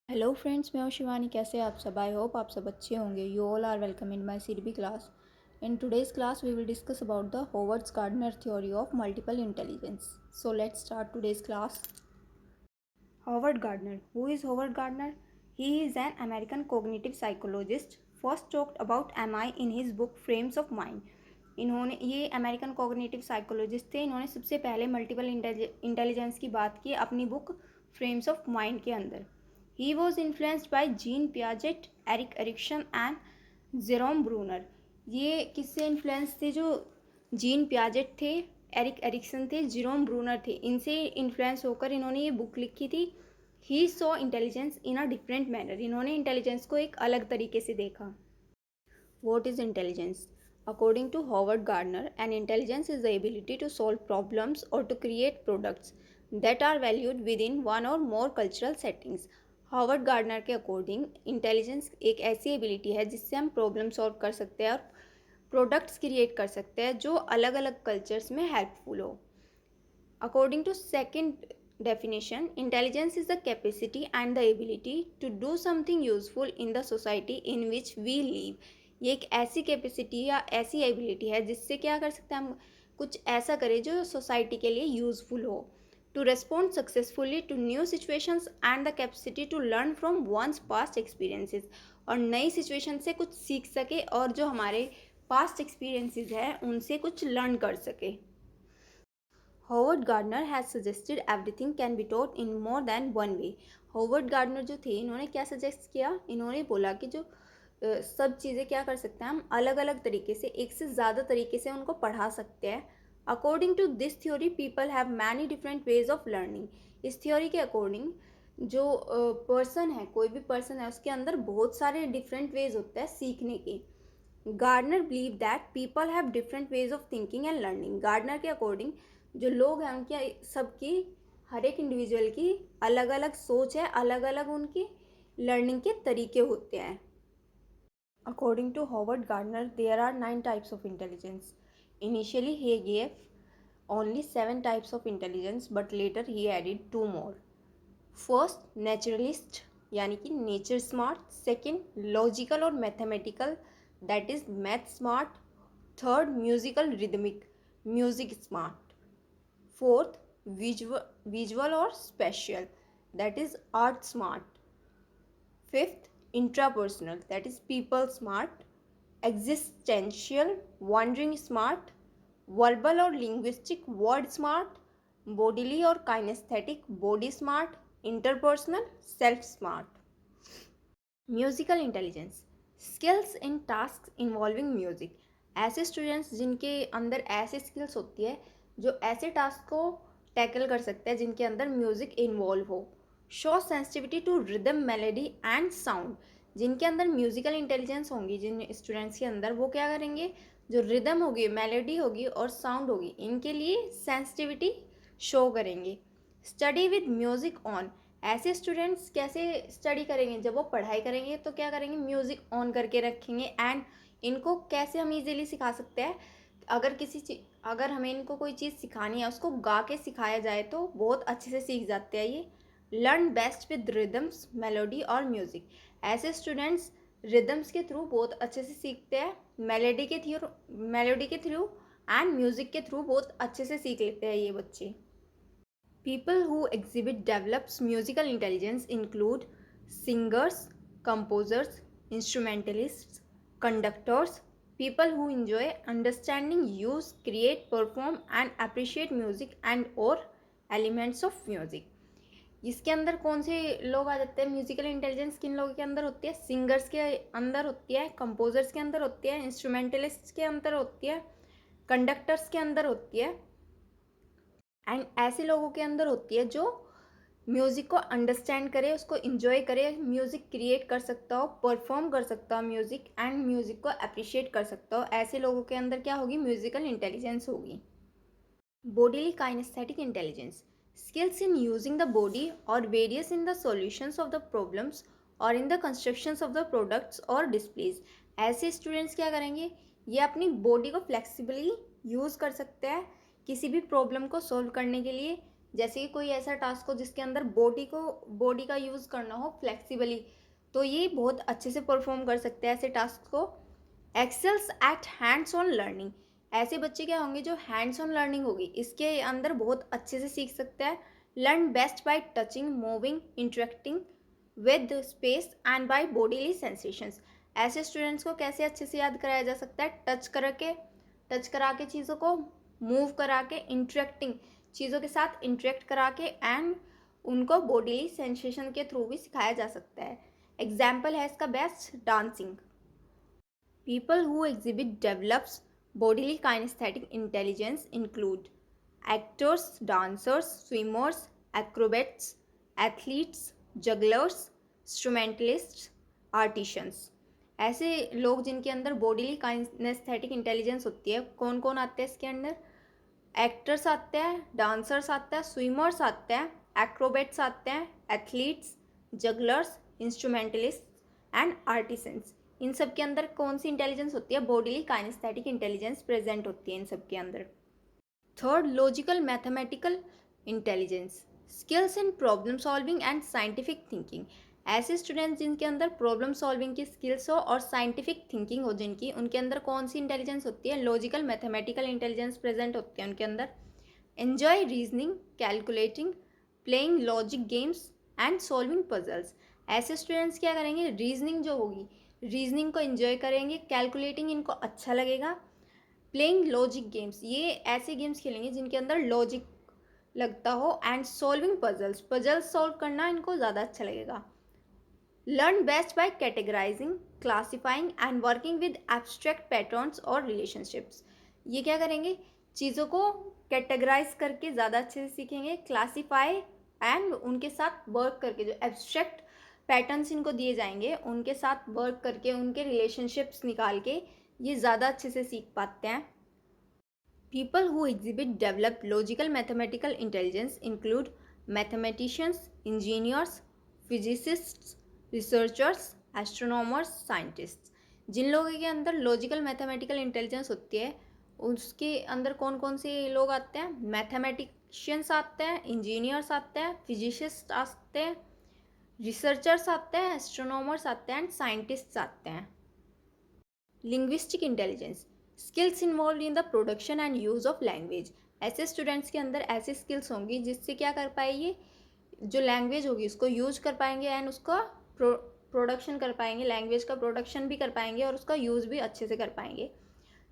Hello friends, मैं हूँ शिवानी। कैसे आप सब? आई होप आप सब अच्छे होंगे। You all are welcome in my CDB class. In today's class we will discuss about the Howard's Gardner theory of multiple intelligence. So let's start today's class. Howard Gardner. Who is Howard Gardner? He is an American cognitive psychologist. First talked about MI in his book Frames of Mind. ये American cognitive psychologist थे. इन्होंने सबसे पहले multiple intelligence की बात की अपनी book frames of mind के अंदर. He was influenced by gene Piaget, Erik Erikson and Jerome Bruner. ये किससे इन्फ्लुएंस थे? जो जीन पियाजेट थे, एरिक एरिक्सन थे, जेरोम ब्रूनर थे. इनसे इन्फ्लुएंस होकर इन्होंने ये बुक लिखी थी. He saw intelligence in a different manner. इन्होंने इंटेलिजेंस को एक अलग तरीके से देखा. What is intelligence? According to Howard Gardner, an intelligence is the ability to solve problems or to create products that are valued within one or more cultural settings. Howard Gardner के according intelligence एक ऐसी ability है जिससे हम problem solve कर सकते हैं और प्रोडक्ट्स क्रिएट कर सकते हैं जो अलग अलग कल्चर्स में हेल्पफुल हो. According to second definition, intelligence is the capacity and the ability to do something useful in the society in which we live. ये एक ऐसी कैपेसिटी या ऐसी एबिलिटी है जिससे क्या कर सकते हैं हम? कुछ ऐसा करें जो सोसाइटी के लिए यूजफुल हो. To respond successfully to new situations and the capacity to learn from one's past experiences. और नई सिचुएशन से कुछ सीख सके और जो हमारे पास्ट एक्सपीरियंसेस हैं उनसे कुछ लर्न कर सके. Howard Gardner has suggested everything can be taught in more than one way. Howard Gardner जो थे इन्होंने क्या सजेस्ट किया? इन्होंने बोला कि जो सब चीज़ें क्या कर सकते हैं हम अलग अलग तरीके से, एक से ज़्यादा तरीके से उनको पढ़ा सकते हैं. According to this theory people have many different ways of learning. इस थ्योरी के अकॉर्डिंग जो पर्सन है, कोई भी पर्सन है, उसके अंदर बहुत सारे डिफरेंट वेज होते हैं सीखने के. Gardner believe that people have different ways of thinking and learning. Gardner के अकॉर्डिंग जो लोग हैं उनकी सबकी, हर एक इंडिविजुअल की अलग अलग सोच है, अलग अलग उनकी लर्निंग के तरीके होते हैं. According to Howard Gardner there are 9 types of intelligence. Initially he gave only 7 types of intelligence but later he added 2 more. First naturalist यानी कि नेचर स्मार्ट. सेकेंड लॉजिकल और mathematical, that is math smart. Third musical rhythmic, music smart. Fourth, visual or spatial, that is art smart. Fifth, intrapersonal, that is people smart. Existential, wandering smart. Verbal or linguistic, word smart. Bodily or kinesthetic, body smart. Interpersonal, self smart. Musical intelligence, skills in task involving music. ऐसे students जिनके अंदर ऐसे skills होती है जो ऐसे task को tackle कर सकते हैं जिनके अंदर म्यूज़िक इन्वॉल्व हो. Show sensitivity to rhythm, melody and sound. जिनके अंदर म्यूज़िकल इंटेलिजेंस होंगी, जिन स्टूडेंट्स के अंदर, वो क्या करेंगे? जो रिदम होगी, मेलोडी होगी और साउंड होगी, इनके लिए सेंसिटिविटी शो करेंगे. Study with music on. ऐसे स्टूडेंट्स कैसे स्टडी करेंगे? जब वो पढ़ाई करेंगे तो क्या करेंगे? म्यूज़िक ऑन करके रखेंगे. एंड इनको कैसे हम इजीली सिखा सकते हैं? अगर हमें इनको कोई चीज़ सिखानी है, उसको गा के सिखाया जाए तो बहुत अच्छे से सीख जाते हैं ये. Learn best with rhythms, melody और म्यूज़िक. ऐसे स्टूडेंट्स रिदम्स के थ्रू बहुत अच्छे से सीखते हैं, मेलोडी के थ्रू एंड म्यूज़िक के थ्रू बहुत अच्छे से सीख लेते हैं ये बच्चे. People who exhibit develops musical intelligence include singers, composers, instrumentalists, conductors, people who enjoy understanding, use, create, perform and appreciate music and or elements of music. इसके अंदर कौन से लोग आ जाते हैं? म्यूजिकल इंटेलिजेंस किन लोगों के अंदर होती है? सिंगर्स के अंदर होती है, कंपोजर्स के अंदर होती है, इंस्ट्रूमेंटलिस्ट के अंदर होती है, कंडक्टर्स के अंदर होती है एंड ऐसे लोगों के अंदर होती है जो म्यूज़िक को अंडरस्टैंड करे, उसको इन्जॉय करे, म्यूज़िक क्रिएट कर सकता हो, परफॉर्म कर सकता हो म्यूज़िक एंड म्यूज़िक को अप्रिशिएट कर सकता हो. ऐसे लोगों के अंदर क्या होगी? म्यूज़िकल इंटेलिजेंस होगी. Bodily kinesthetic intelligence, skills in using the body or various in the solutions of the problems or in the constructions of the products or displays. ऐसे स्टूडेंट्स क्या करेंगे? ये अपनी बॉडी को फ्लेक्सिबली यूज़ कर सकते हैं किसी भी प्रॉब्लम को सॉल्व करने के लिए, जैसे कि कोई ऐसा टास्क हो जिसके अंदर बॉडी का यूज़ करना हो फ्लेक्सिबली, तो ये बहुत अच्छे से परफॉर्म कर सकते हैं ऐसे टास्क को। एक्सेल्स एट हैंड्स ऑन लर्निंग, ऐसे बच्चे क्या होंगे जो हैंड्स ऑन लर्निंग होगी इसके अंदर बहुत अच्छे से सीख सकते हैं। Learn best by touching, moving, interacting with space and by bodily sensations, ऐसे स्टूडेंट्स को कैसे अच्छे से याद कराया जा सकता है? टच करा के चीज़ों को, मूव करा के, इंटरेक्टिंग, चीज़ों के साथ इंटरेक्ट करा के, एंड उनको बॉडीली सेंसेशन के थ्रू भी सिखाया जा सकता है। एग्जाम्पल है इसका best dancing. People who exhibit develops bodily kinesthetic intelligence include actors, dancers, swimmers, acrobats, athletes, jugglers, instrumentalists, artisans। ऐसे लोग जिनके अंदर बॉडीली काइनेस्थेटिक इंटेलिजेंस होती है, कौन कौन आते हैं इसके अंदर? एक्टर्स आते हैं, डांसर्स आते हैं, स्विमर्स आते हैं, एक्रोबेट्स आते हैं, athletes, jugglers, instrumentalist and artisans. इन सब के अंदर कौन सी इंटेलिजेंस होती है? बॉडीली काइनेस्थेटिक इंटेलिजेंस प्रेजेंट होती है इन सब के अंदर। Third, logical mathematical intelligence, skills in problem solving and scientific thinking. ऐसे स्टूडेंट्स जिनके अंदर प्रॉब्लम सॉल्विंग की स्किल्स हो और साइंटिफिक थिंकिंग हो जिनकी, उनके अंदर कौन सी इंटेलिजेंस होती है? लॉजिकल मैथमेटिकल इंटेलिजेंस प्रेजेंट होती है उनके अंदर। Enjoy reasoning, calculating, playing logic games and solving puzzles. ऐसे स्टूडेंट्स क्या करेंगे? रीजनिंग जो होगी, रीजनिंग को एंजॉय करेंगे, कैलकुलेटिंग इनको अच्छा लगेगा, प्लेइंग लॉजिक गेम्स, ये ऐसे गेम्स खेलेंगे जिनके अंदर लॉजिक लगता हो, and solving puzzles, puzzles solve करना इनको ज़्यादा अच्छा लगेगा। Learn best by categorising, classifying and working with abstract patterns और रिलेशनशिप्स। ये क्या करेंगे? चीज़ों को कैटेगराइज करके ज़्यादा अच्छे से सीखेंगे, क्लासीफाई एंड उनके साथ वर्क करके, जो एब्स्ट्रैक्ट पैटर्न्स इनको दिए जाएंगे उनके साथ वर्क करके, उनके रिलेशनशिप्स निकाल के ये ज़्यादा अच्छे से सीख पाते हैं। People who exhibit developed logical mathematical intelligence include mathematicians, engineers, physicists, researchers, astronomers, scientists। जिन लोगों के अंदर लॉजिकल मैथमेटिकल इंटेलिजेंस होती है उसके अंदर कौन कौन से लोग आते हैं? मैथमेटिशियंस आते हैं, इंजीनियर्स आते हैं, फिजिसिस्ट आते हैं, रिसर्चर्स आते हैं, एस्ट्रोनॉमर्स आते हैं एंड साइंटिस्ट्स आते हैं। Linguistic intelligence, skills involve in the production and use of language. ऐसे स्टूडेंट्स के अंदर ऐसी स्किल्स होंगी जिससे क्या कर पाएंगे? जो लैंग्वेज होगी उसको यूज कर पाएंगे एंड उसका प्रोडक्शन कर पाएंगे, लैंग्वेज का प्रोडक्शन भी कर पाएंगे और उसका यूज़ भी अच्छे से कर पाएंगे।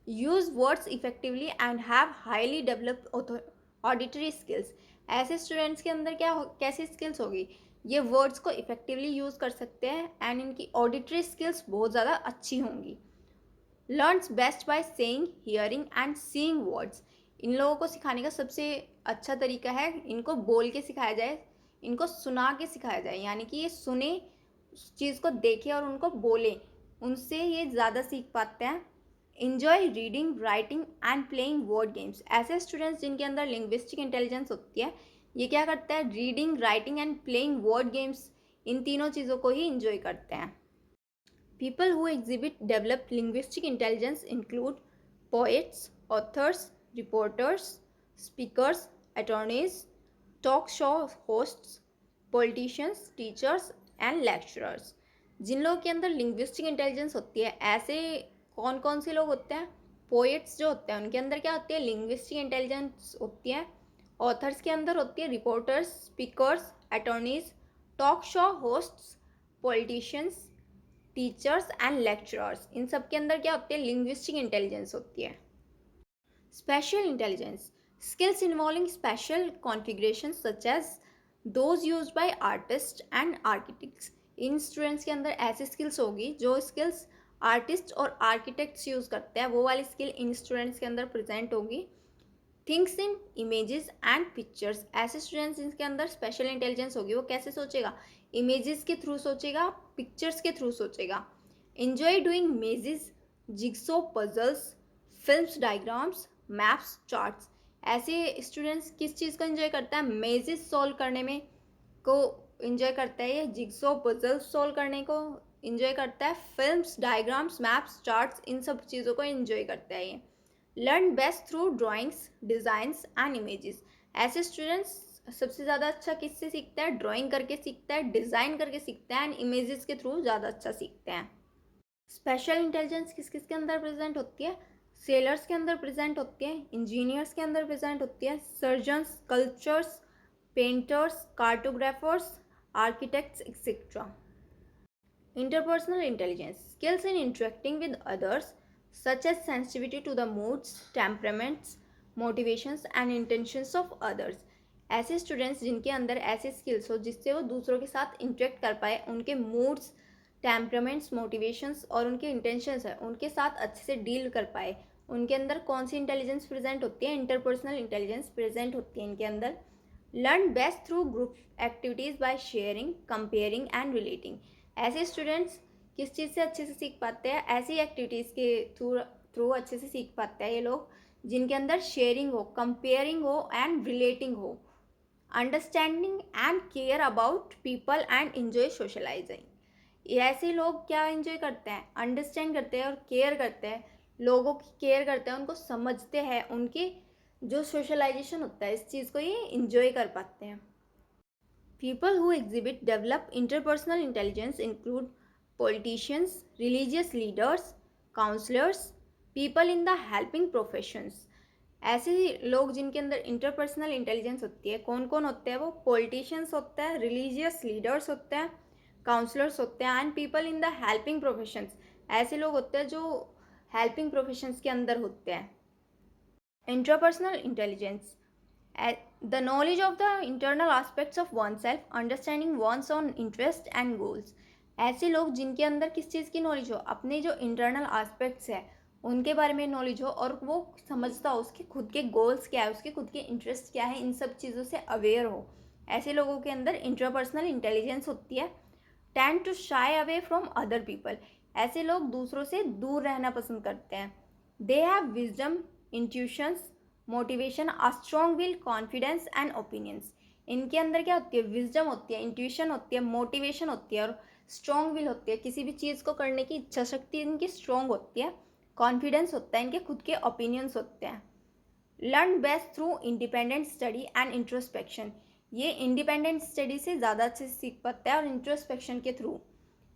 Use words effectively and have highly developed auditory skills. ऐसे स्टूडेंट्स के अंदर कैसी स्किल्स होगी? ये वर्ड्स को इफेक्टिवली यूज़ कर सकते हैं एंड इनकी ऑडिटरी स्किल्स बहुत ज़्यादा अच्छी होंगी। Learns best by saying, hearing and seeing words. इन लोगों को सिखाने का सबसे अच्छा तरीका है इनको बोल के सिखाया जाए, इनको सुना के सिखाया जाए, यानी कि ये सुने, उस चीज़ को देखें और उनको बोलें, उनसे ये ज़्यादा सीख पाते हैं। Enjoy reading, writing and playing word games. ऐसे स्टूडेंट्स जिनके अंदर लिंग्विस्टिक इंटेलिजेंस होती है ये क्या करते हैं? Reading, writing and playing word games, इन तीनों चीज़ों को ही इंजॉय करते हैं। People who exhibit developed linguistic intelligence include poets, authors, reporters, speakers, attorneys, talk show hosts, politicians, teachers and lecturers। जिन लोगों के अंदर लिंग्विस्टिक इंटेलिजेंस होती है ऐसे कौन कौन से लोग होते हैं? पोएट्स जो होते हैं उनके अंदर क्या होती है? लिंग्विस्टिक इंटेलिजेंस होती है। ऑथर्स के अंदर होती है reporters, speakers, attorneys, talk show hosts, politicians, teachers and lecturers. इन सब के अंदर क्या होती है? लिंग्विस्टिक इंटेलिजेंस होती है। Spatial intelligence, skills involving spatial configuration such as those used by artist and architects. इन स्टूडेंट्स के अंदर ऐसी स्किल्स होगी जो स्किल्स आर्टिस्ट और आर्किटेक्ट्स यूज़ करते हैं, वो वाली स्किल इन स्टूडेंट्स के अंदर प्रेजेंट होगी। Thinks in images and pictures, ऐसे स्टूडेंट्स जिनके अंदर स्पेशल इंटेलिजेंस होगी वो कैसे सोचेगा? इमेजेस के थ्रू सोचेगा, पिक्चर्स के थ्रू सोचेगा। Enjoy doing mazes, jigsaw puzzles, films, diagrams, maps, charts. ऐसे स्टूडेंट्स किस चीज़ को एंजॉय करता है? मेजेस सॉल्व करने में को एंजॉय करता है, ये जिग्सो पजल्स सॉल्व करने को एंजॉय करता है, फिल्म्स, डायग्राम्स, मैप्स, चार्ट्स, इन सब चीज़ों को एंजॉय करता है ये। Learn best through drawings, designs and images. ऐसे स्टूडेंट्स सबसे ज़्यादा अच्छा किससे सीखता है? ड्राइंग करके सीखता है, डिज़ाइन करके सीखता है एंड इमेजेस के थ्रू ज़्यादा अच्छा सीखते हैं। स्पेशल इंटेलिजेंस किस किस के अंदर प्रेजेंट होती है? सेलर्स के अंदर प्रेजेंट होती है, इंजीनियर्स के अंदर प्रेजेंट होती है, surgeons, sculptures, painters, cartographers, architects etcetera. Interpersonal intelligence skills in interacting with others, such as sensitivity to the moods, temperaments, motivations and intentions of others. ऐसे स्टूडेंट्स जिनके अंदर ऐसे स्किल्स हो जिससे वो दूसरों के साथ इंटरेक्ट कर पाए, उनके मूड्स, टेम्परामेंट्स, मोटिवेशंस और उनके इंटेंशंस है उनके साथ अच्छे से डील कर पाए, उनके अंदर कौन सी इंटेलिजेंस प्रेजेंट होती है? इंटरपर्सनल इंटेलिजेंस प्रेजेंट होती है इनके अंदर। Learn best through group activities by sharing, comparing and relating. ऐसे स्टूडेंट्स किस चीज़ से अच्छे से सीख पाते हैं? ऐसी एक्टिविटीज़ के थ्रू थ्रू अच्छे से सीख पाते हैं ये लोग जिनके अंदर शेयरिंग हो, कंपेयरिंग हो एंड रिलेटिंग हो, understanding and care about people and enjoy socialising. ऐसे लोग क्या इन्जॉय करते हैं? अंडरस्टैंड करते हैं और केयर करते हैं, लोगों की केयर करते हैं, उनको समझते हैं, उनके जो सोशलाइजेशन होता है इस चीज़ को ये इन्जॉय कर पाते हैं। People who exhibit develop interpersonal intelligence include politicians, religious leaders, counselors, people in the helping professions. ऐसे लोग जिनके अंदर इंटरपर्सनल इंटेलिजेंस होती है, कौन कौन होते हैं वो? पॉलिटिशियंस होते हैं, रिलीजियस लीडर्स होते हैं, काउंसलर्स होते हैं and people in the helping professions. ऐसे लोग होते हैं जो हेल्पिंग प्रोफेशंस के अंदर होते हैं। Interpersonal intelligence, the knowledge of the internal aspects of oneself, understanding one's own interest and goals. ऐसे लोग जिनके अंदर किस चीज़ की नॉलेज हो? अपने जो इंटरनल आस्पेक्ट्स है उनके बारे में नॉलेज हो और वो समझता हो उसके खुद के गोल्स क्या है, उसके खुद के इंटरेस्ट क्या है, इन सब चीज़ों से अवेयर हो। ऐसे लोगों के अंदर इंटरपर्सनल इंटेलिजेंस होती है। Tend to shy away from other people, ऐसे लोग दूसरों से दूर रहना पसंद करते हैं। They have wisdom, intuitions, motivation, a strong will, confidence and opinions. इनके अंदर क्या होती है? विजडम होती है, इंट्यूशन होती है, मोटिवेशन होती है और स्ट्रॉन्ग विल होती है। किसी भी चीज़ को करने की इच्छा शक्ति इनकी स्ट्रॉन्ग होती है। कॉन्फिडेंस होता है, इनके खुद के ओपिनियंस होते हैं। Learn best through independent study and introspection, ये इंडिपेंडेंट स्टडी से ज़्यादा अच्छे से सीख पाता है और इंट्रोस्पेक्शन के through.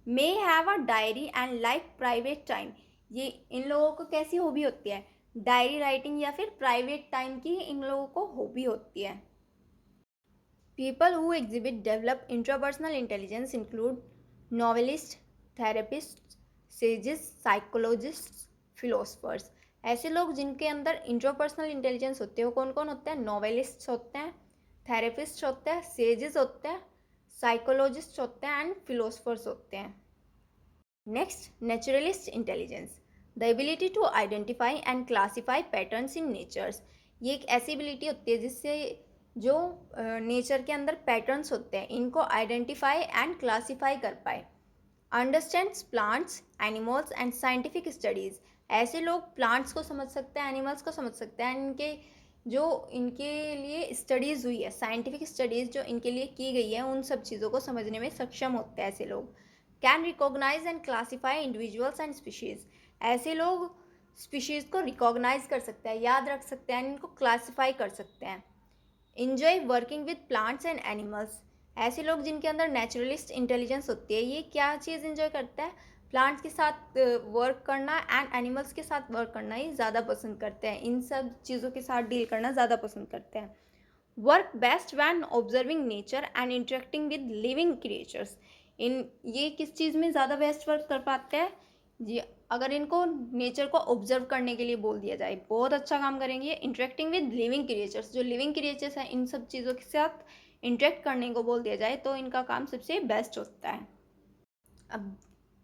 May have a diary and like private time, ये इन लोगों को कैसी हॉबी होती है? डायरी राइटिंग या फिर प्राइवेट टाइम की इन लोगों को हॉबी होती है। People who exhibit develop intrapersonal intelligence include novelist, therapist, sages, psychologist, philosophers. ऐसे लोग जिनके अंदर इंट्रापर्सनल इंटेलिजेंस होते हैं वो कौन कौन होते हैं? नॉवेलिस्ट होते हैं, थेरेपिस्ट होते हैं, सेजेस होते हैं, साइकोलॉजिस्ट होते हैं एंड फिलोसफर्स होते हैं। Next, naturalist intelligence, the ability to identify and classify patterns in natures. ये एक ऐसी एबिलिटी होती है जिससे जो नेचर के अंदर पैटर्न्स होते हैं इनको आइडेंटिफाई एंड क्लासीफाई कर पाए। Understands plants, animals and scientific studies, ऐसे लोग प्लांट्स को समझ सकते हैं, एनिमल्स को समझ सकते हैं, इनके जो इनके लिए स्टडीज़ हुई है, साइंटिफिक स्टडीज़ जो इनके लिए की गई है उन सब चीज़ों को समझने में सक्षम होते हैं ऐसे लोग। Can recognise and classify individuals and species, ऐसे लोग स्पीशीज़ को रिकॉग्नाइज कर सकते हैं, याद रख सकते हैं, इनको क्लासीफाई कर सकते हैं। Enjoy working with plants and animals, ऐसे लोग जिनके अंदर नेचुरलिस्ट इंटेलिजेंस होती है ये क्या चीज़ इंजॉय करता है? प्लांट्स के साथ वर्क करना एंड एनिमल्स के साथ वर्क करना ये ज़्यादा पसंद करते हैं, इन सब चीज़ों के साथ डील करना ज़्यादा पसंद करते हैं। Work best when observing nature and interacting with living creatures, इन ये किस चीज़ में ज़्यादा बेस्ट वर्क कर पाते हैं? जी, अगर इनको नेचर को ऑब्जर्व करने के लिए बोल दिया जाए बहुत अच्छा काम करेंगे। इंटरेक्टिंग विद लिविंग क्रिएचर्स, जो लिविंग क्रिएचर्स हैं इन सब चीज़ों के साथ इंटरेक्ट करने को बोल दिया जाए तो इनका काम सबसे बेस्ट होता है। अब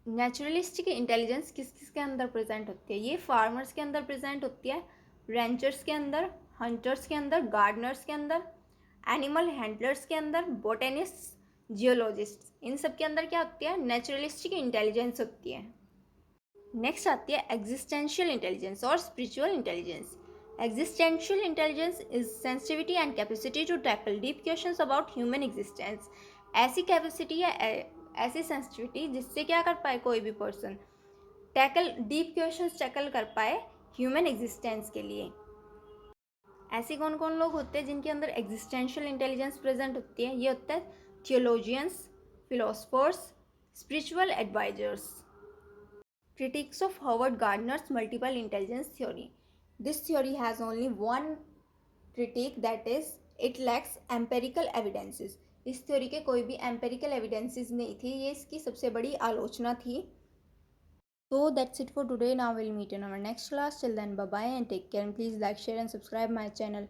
नेचुरलिस्टिक इंटेलिजेंस किस किस के अंदर प्रेजेंट होती है? ये फार्मर्स के अंदर प्रेजेंट होती है, रेंचर्स के अंदर, हंटर्स के अंदर, गार्डनर्स के अंदर, एनिमल हैंडलर्स के अंदर, बोटेनिस्ट, जियोलॉजिस्ट, इन सब के अंदर क्या होती है? नेचुरलिस्टिक इंटेलिजेंस होती है। नेक्स्ट आती है एग्जिस्टेंशियल इंटेलिजेंस और spiritual intelligence. Existential intelligence is sensitivity and capacity to tackle deep questions about human existence, ऐसी कैपेसिटी या ऐसी सेंसिटिविटी जिससे क्या कर पाए कोई भी person? Tackle deep questions tackle कर पाए ह्यूमन एग्जिस्टेंस के लिए। ऐसे कौन कौन लोग होते हैं जिनके अंदर एग्जिस्टेंशियल इंटेलिजेंस प्रेजेंट होती है? ये होता है theologians, philosophers, spiritual advisers. Critics of Howard Gardner's multiple intelligence theory. This theory has only one critique, that is, it lacks empirical evidences. इस थ्योरी के कोई भी एम्पेरिकल एविडेंसेस नहीं थी, ये इसकी सबसे बड़ी आलोचना थी. So that's it for today. Now we'll meet in our next class. Till then, bye bye and take care. And please like, share and subscribe my channel.